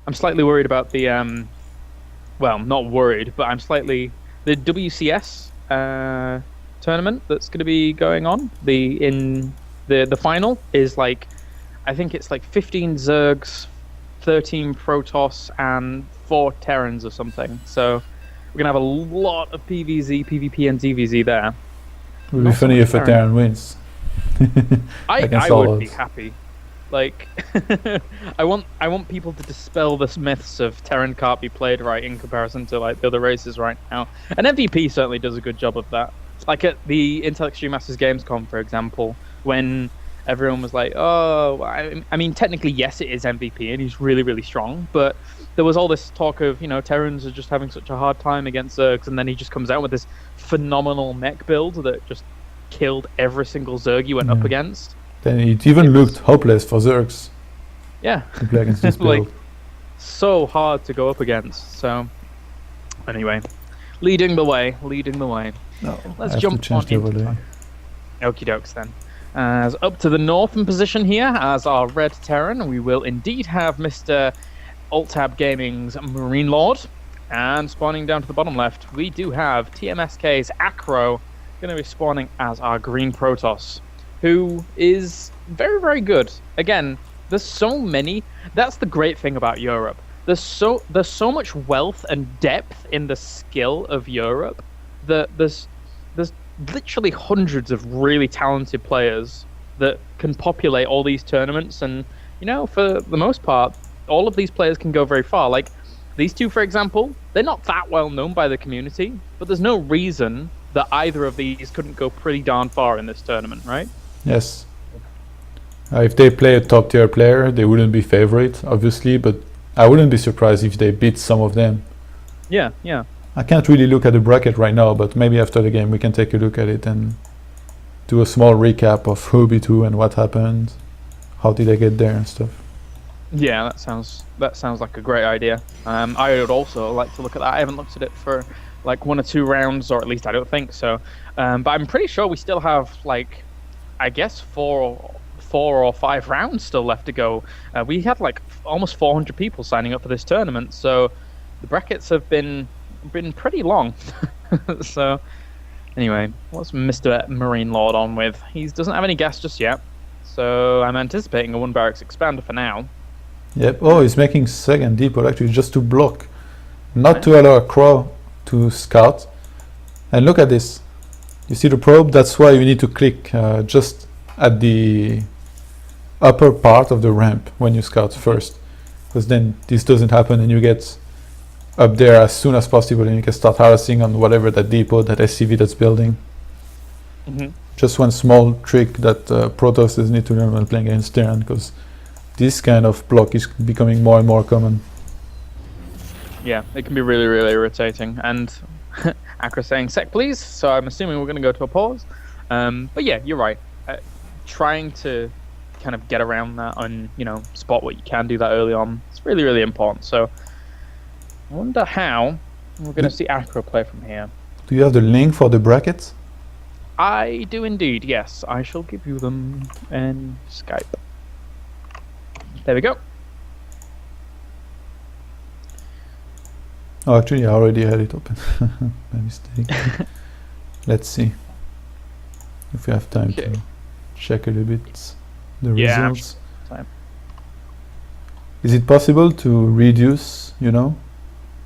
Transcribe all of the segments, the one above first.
I'm slightly worried about the well, not worried, but I'm slightly the WCS tournament that's going to be going on. The final is like, I think it's like 15 Zergs, 13 Protoss, and 4 Terrans or something. So we're gonna have a lot of PvZ, PvP, and DvZ there. It would be funny if a Terran wins. I would be happy. Like, I want people to dispel the myths of Terran can't be played right in comparison to like the other races right now. And MVP certainly does a good job of that. Like at the Intel Extreme Masters Gamescom, for example, when everyone was like, "Oh, I mean, technically yes, it is MVP, and he's really, really strong." But there was all this talk of, you know, Terrans are just having such a hard time against Zergs, and then he just comes out with this phenomenal mech build that just killed every single Zerg he went up against. Then it even looked hopeless for Zergs. Yeah, to play against this build. Like, so hard to go up against. So anyway, leading the way. No, Let's jump on into okie dokes then. As up to the northern position here, as our red Terran, we will indeed have Mr. Alt-Tab Gaming's MLord, and spawning down to the bottom left, we do have TMSK's AcRo going to be spawning as our green Protoss, who is very, very good. Again, there's so many. That's the great thing about Europe. There's so much wealth and depth in the skill of Europe that there's literally hundreds of really talented players that can populate all these tournaments, and you know, for the most part, all of these players can go very far. Like these two, for example, they're not that well known by the community, but there's no reason that either of these couldn't go pretty darn far in this tournament, right? Yes. If they play a top tier player, they wouldn't be favorite, obviously, but I wouldn't be surprised if they beat some of them. Yeah. I can't really look at the bracket right now, but maybe after the game we can take a look at it and do a small recap of who beat who and what happened, how did they get there and stuff. Yeah, that sounds like a great idea. I would also like to look at that. I haven't looked at it for like 1 or 2 rounds, or at least I don't think so. But I'm pretty sure we still have like, I guess 4 or 5 rounds still left to go. We had like almost 400 people signing up for this tournament, so the brackets have been pretty long. So anyway, what's Mr. MLord on with? He doesn't have any gas just yet, so I'm anticipating a 1 barracks expander for now. Yep. Oh, he's making second depot actually just to block, not to allow AcRo to scout. And look at this. You see the probe? That's why you need to click just at the upper part of the ramp when you scout first, because then this doesn't happen and you get up there as soon as possible and you can start harassing on whatever that depot, that SCV that's building. Just one small trick that Protosses need to learn when playing against Terran, because this kind of block is becoming more and more common. Yeah, it can be really, really irritating. And AcRo saying sec please, so I'm assuming we're going to go to a pause. But yeah, you're right. Trying to kind of get around that and, you know, spot what you can do that early on, it's really, really important. So I wonder how we're going to see AcRo play from here. Do you have the link for the brackets? I do indeed, yes. I shall give you them in Skype. There we go. Oh, actually, I already had it open. My mistake. Let's see if we have time to check a little bit the results. Time. Is it possible to reduce, you know?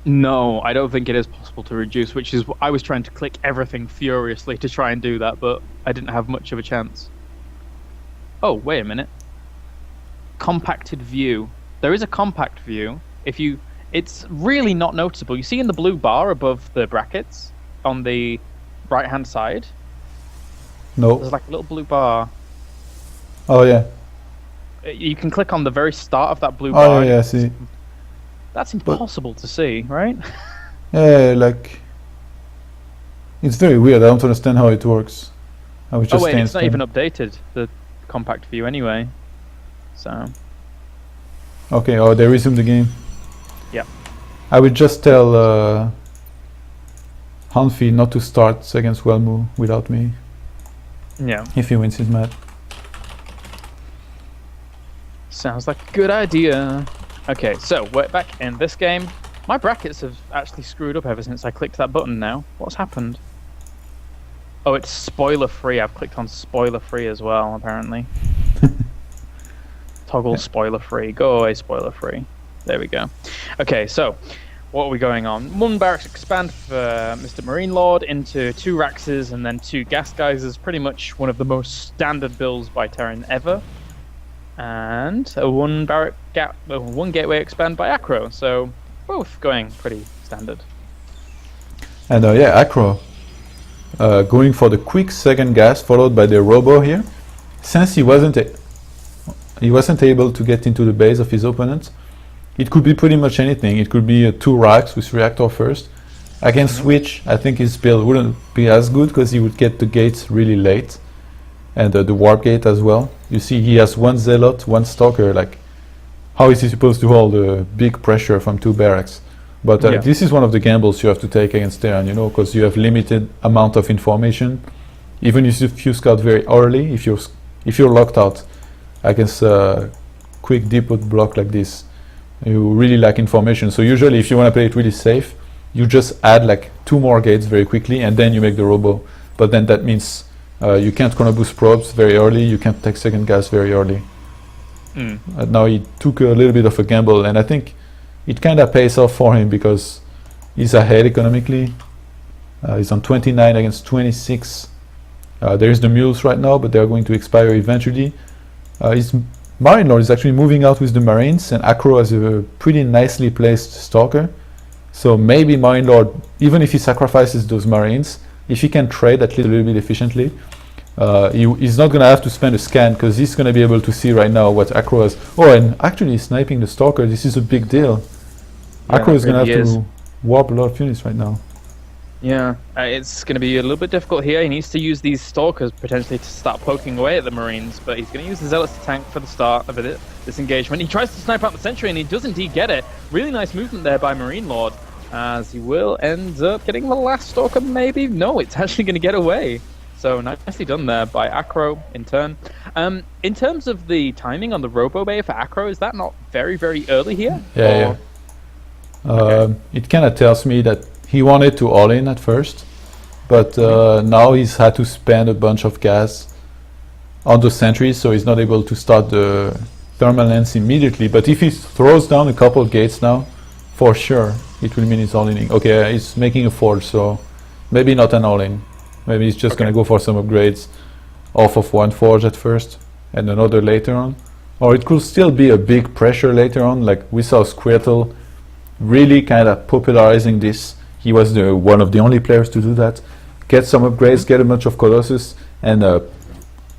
No, I don't think it is possible to reduce, which is I was trying to click everything furiously to try and do that, but I didn't have much of a chance. Oh, wait a minute. Compacted view. There is a compact view. It's really not noticeable. You see in the blue bar above the brackets on the right hand side? No. There's like a little blue bar. Oh yeah. You can click on the very start of that blue bar. Oh yeah, I see. That's impossible to see, right? Yeah, like it's very weird. I don't understand how it works. I was just it's not even updated, the compact view anyway. So okay, oh, they resumed the game. Yeah. I would just tell Hanfi not to start against Welmu without me. Yeah. If he wins his match. Sounds like a good idea. Okay, so we're back in this game. My brackets have actually screwed up ever since I clicked that button now. What's happened? Oh, it's spoiler free. I've clicked on spoiler free as well, apparently. Toggle spoiler free. Go away, spoiler free. There we go. Okay, so what are we going on? 1 barracks expand for Mr. Marine Lord into 2 Raxes and then 2 gas geysers. Pretty much one of the most standard builds by Terran ever. And a 1 gateway expand by AcRo. So both going pretty standard. And yeah, AcRo going for the quick second gas followed by the robo here. Since he wasn't able to get into the base of his opponent, it could be pretty much anything. It could be 2 racks with reactor first. Against Switch, I think his build wouldn't be as good because he would get the gates really late. And the warp gate as well. You see he has 1 zealot, 1 stalker. Like, how is he supposed to hold the big pressure from 2 barracks? But this is one of the gambles you have to take against Terran, you know, because you have limited amount of information. Even if you scout very early, if you're locked out against a quick depot block like this, you really lack information. So usually if you want to play it really safe, you just add like 2 more gates very quickly and then you make the robo. But then that means you can't chrono boost probes very early, you can't take second gas very early. Now he took a little bit of a gamble, and I think it kind of pays off for him because he's ahead economically. He's on 29 against 26. There's the mules right now, but they're going to expire eventually. His Marine Lord is actually moving out with the Marines, and AcRo has a pretty nicely placed stalker. So maybe Marine Lord, even if he sacrifices those Marines, if he can trade at least a little bit efficiently, he's not going to have to spend a scan because he's going to be able to see right now what AcRo has. Oh, and actually sniping the stalker, this is a big deal. Yeah, AcRo is going to really have to warp a lot of units right now. Yeah, it's going to be a little bit difficult here. He needs to use these stalkers potentially to start poking away at the Marines, but he's going to use the Zealots to tank for the start of this engagement. He tries to snipe out the sentry, and he does indeed get it. Really nice movement there by Marine Lord, as he will end up getting the last stalker, maybe? No, it's actually going to get away. So nicely done there by AcRo in turn. In terms of the timing on the Robo Bay for AcRo, is that not very, very early here? Yeah, Okay. It kind of tells me that he wanted to all in at first, but now he's had to spend a bunch of gas on the sentries, so he's not able to start the thermal lens immediately. But if he throws down a couple of gates now, for sure, it will mean he's all-inning. Okay, he's making a forge, so maybe not an all-in. Maybe he's just gonna go for some upgrades off of 1 forge at first and another later on. Or it could still be a big pressure later on, like we saw Squirtle really kind of popularizing this. He was one of the only players to do that. Get some upgrades, get a bunch of Colossus, and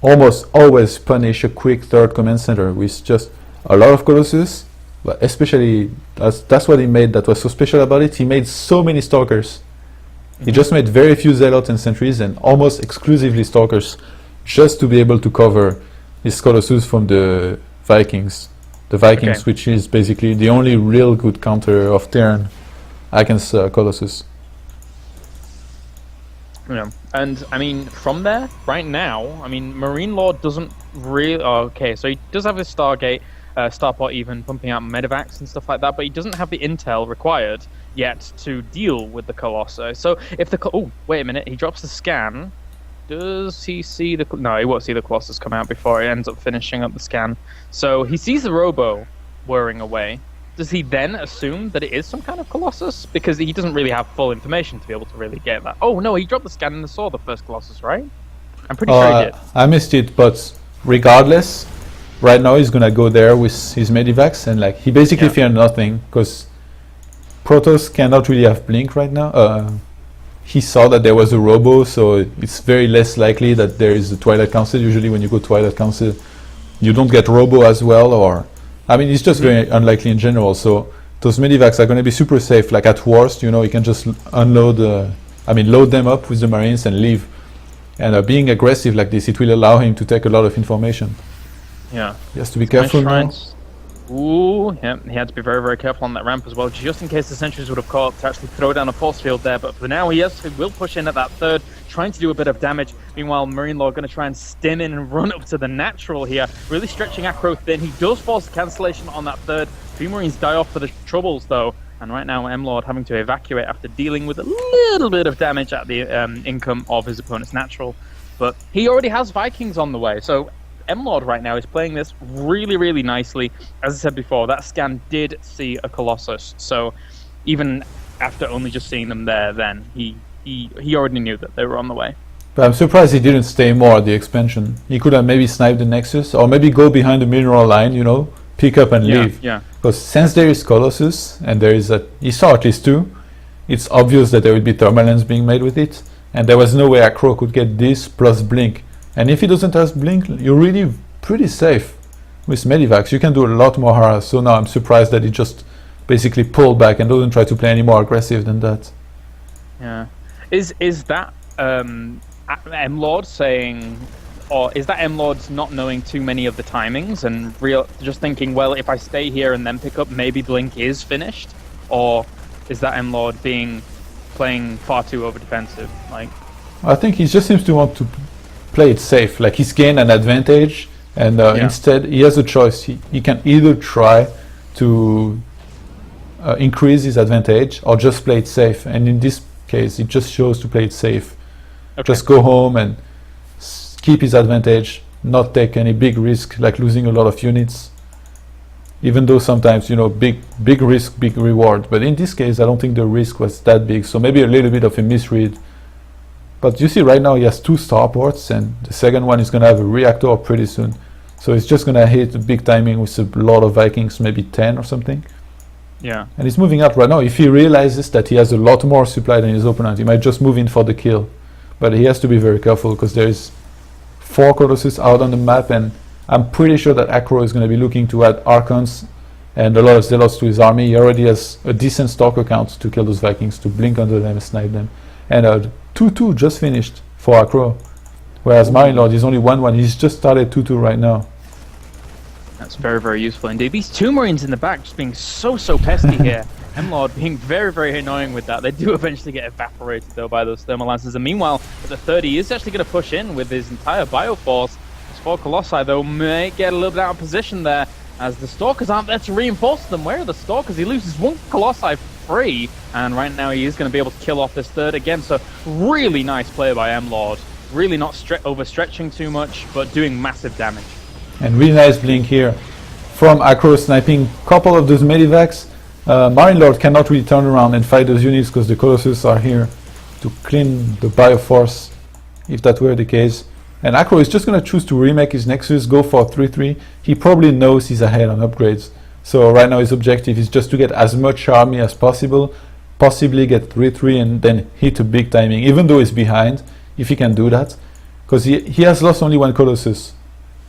almost always punish a quick 3rd command center with just a lot of Colossus. But especially, that's what he made that was so special about it. He made so many Stalkers. He just made very few Zealots and Sentries and almost exclusively Stalkers just to be able to cover his Colossus from the Vikings. The Vikings, which is basically the only real good counter of Terran against Colossus. Yeah, and I mean, from there, right now, I mean, Marine Lord doesn't really... Oh, okay, so he does have his Stargate, Starport even, pumping out Medivacs and stuff like that, but he doesn't have the intel required yet to deal with the Colossus. So if the... Oh, wait a minute, he drops the scan. Does he see the... No, he won't see the Colossus come out before he ends up finishing up the scan. So he sees the Robo whirring away. Does he then assume that it is some kind of Colossus? Because he doesn't really have full information to be able to really get that. Oh, no, he dropped the scan and saw the first Colossus, right? I'm pretty sure he did. I missed it, but regardless, right now he's gonna go there with his Medivacs, and like he basically fear nothing, because Protoss cannot really have Blink right now. He saw that there was a Robo, so it's very less likely that there is a Twilight Council. Usually when you go Twilight Council, you don't get Robo as well, or... I mean, it's just very unlikely in general, so those Medivacs are going to be super safe. Like at worst, you know, you can just unload, load them up with the Marines and leave. And being aggressive like this, it will allow him to take a lot of information. Yeah. He has to be careful now. Ooh, yeah, he had to be very, very careful on that ramp as well, just in case the sentries would have caught to actually throw down a force field there. But for now, he will push in at that third, trying to do a bit of damage. Meanwhile, MLord going to try and stim in and run up to the natural here, really stretching AcRo thin. He does force the cancellation on that third. Two Marines die off for the troubles, though. And right now, MLord having to evacuate after dealing with a little bit of damage at the income of his opponent's natural. But he already has Vikings on the way, so MLord right now is playing this really, really nicely. As I said before, that scan did see a Colossus, so even after only just seeing them there, then he already knew that they were on the way. But I'm surprised he didn't stay more at the expansion. He could have maybe sniped the Nexus, or maybe go behind the mineral line, you know, pick up and leave. Yeah. Because since there is Colossus, and there is he saw at least two, it's obvious that there would be thermal lens being made with it, and there was no way AcRo could get this plus Blink. And if he doesn't have Blink, you're really pretty safe with Medivacs. You can do a lot more harass. So now I'm surprised that he just basically pulled back and doesn't try to play any more aggressive than that. Yeah. Is that MLord saying, or is that MLord's not knowing too many of the timings and just thinking, well, if I stay here and then pick up, maybe Blink is finished? Or is that MLord playing far too over defensive? Like, I think he just seems to want to play it safe, like he's gained an advantage, and instead he has a choice. He can either try to increase his advantage or just play it safe, and in this case he just chose to play it safe. Just go home and keep his advantage, not take any big risk like losing a lot of units, even though sometimes, you know, big risk, big reward. But in this case I don't think the risk was that big, so maybe a little bit of a misread. But you see right now he has two starports, and the second one is going to have a reactor pretty soon. So it's just going to hit a big timing with a lot of Vikings, maybe 10 or something. Yeah. And he's moving out right now. If he realizes that he has a lot more supply than his opponent, he might just move in for the kill. But he has to be very careful because there is 4 Colossus out on the map, and I'm pretty sure that AcRo is going to be looking to add Archons and a lot of Zealots to his army. He already has a decent Stalker count to kill those Vikings, to blink under them and snipe them. And 2-2 just finished for AcRo, whereas MLord is only 1-1. He's just started 2-2 right now. That's very, very useful indeed. These two Marines in the back just being so pesky here. MLord being very, very annoying with that. They do eventually get evaporated though by those thermal lances. And meanwhile, at the 30, he is actually going to push in with his entire Bioforce. His 4 Colossi though may get a little bit out of position there, as the Stalkers aren't there to reinforce them. Where are the Stalkers? He loses 1 Colossi free, and right now he is going to be able to kill off this third again. So really nice play by MLord. Really not overstretching too much, but doing massive damage. And really nice blink here from AcRo, sniping a couple of those Medivacs. MLord cannot really turn around and fight those units because the Colossus are here to clean the Bioforce, if that were the case. And AcRo is just going to choose to remake his Nexus, go for 3-3. He probably knows he's ahead on upgrades. So right now his objective is just to get as much army as possible, possibly get 3-3 and then hit a big timing, even though he's behind, if he can do that. Because he has lost only 1 Colossus.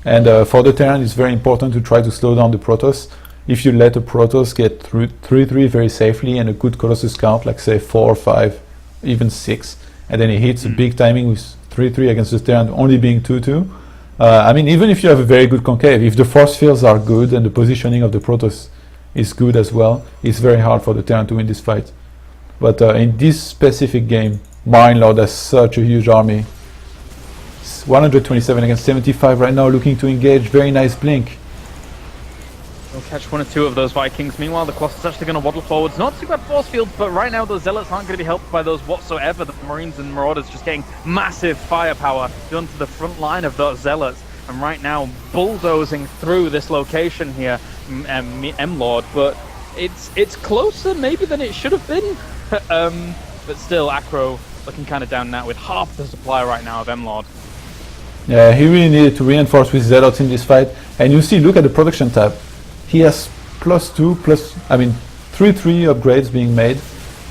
And for the Terran it's very important to try to slow down the Protoss. If you let a Protoss get 3-3 very safely and a good Colossus count, like say 4 or 5, even 6, and then he hits a big timing with 3-3 against the Terran only being 2-2, I mean, even if you have a very good concave, if the force fields are good and the positioning of the Protoss is good as well, it's very hard for the Terran to win this fight. But in this specific game, MLord has such a huge army. It's 127 against 75 right now, looking to engage. Very nice blink. We'll catch 1 or 2 of those Vikings. Meanwhile, the Colossus is actually going to waddle forwards. Not too bad force fields, but right now those Zealots aren't going to be helped by those whatsoever. The Marines and Marauders just getting massive firepower done to the front line of those Zealots. And right now, bulldozing through this location here, MLord. But it's closer maybe than it should have been. But still, AcRo looking kind of down now with half the supply right now of MLord. Yeah, he really needed to reinforce with Zealots in this fight. And you see, look at the production tab. He has +2, I mean 3-3 upgrades being made,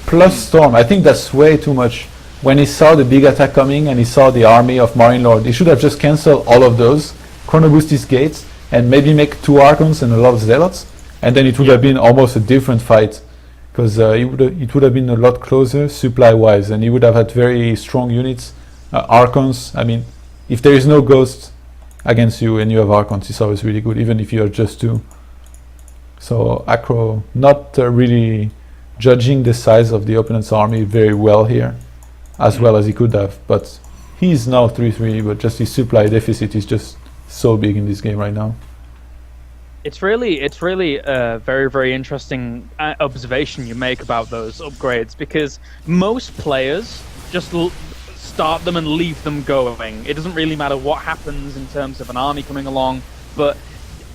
plus Storm. I think that's way too much. When he saw the big attack coming and he saw the army of MLord, he should have just cancelled all of those, chrono boost his gates, and maybe make 2 Archons and a lot of Zealots, and then it would have been almost a different fight, because it would have been a lot closer supply-wise, and he would have had very strong units. Archons, I mean, if there is no Ghost against you and you have Archons, it's always really good, even if you are just 2. So AcRo not really judging the size of the opponent's army very well here, as well as he could have. But he's now 3-3, but just his supply deficit is just so big in this game right now. It's really a very, very interesting observation you make about those upgrades, because most players just start them and leave them going. It doesn't really matter what happens in terms of an army coming along, but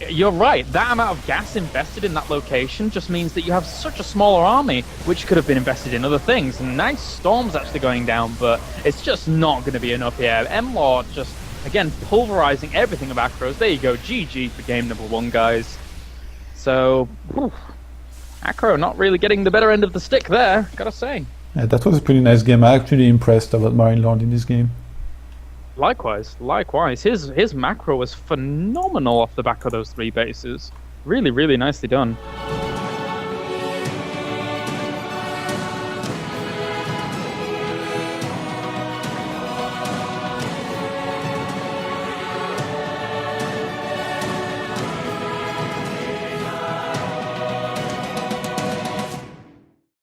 you're right, that amount of gas invested in that location just means that you have such a smaller army, which could have been invested in other things. And nice storms actually going down, but it's just not going to be enough here. MLord just, again, pulverizing everything of AcRo's. There you go, GG for game number 1, guys. So, AcRo not really getting the better end of the stick there, gotta say. Yeah, that was a pretty nice game. I'm actually impressed about MLord in this game. Likewise. His macro was phenomenal off the back of those 3 bases. Really, really nicely done.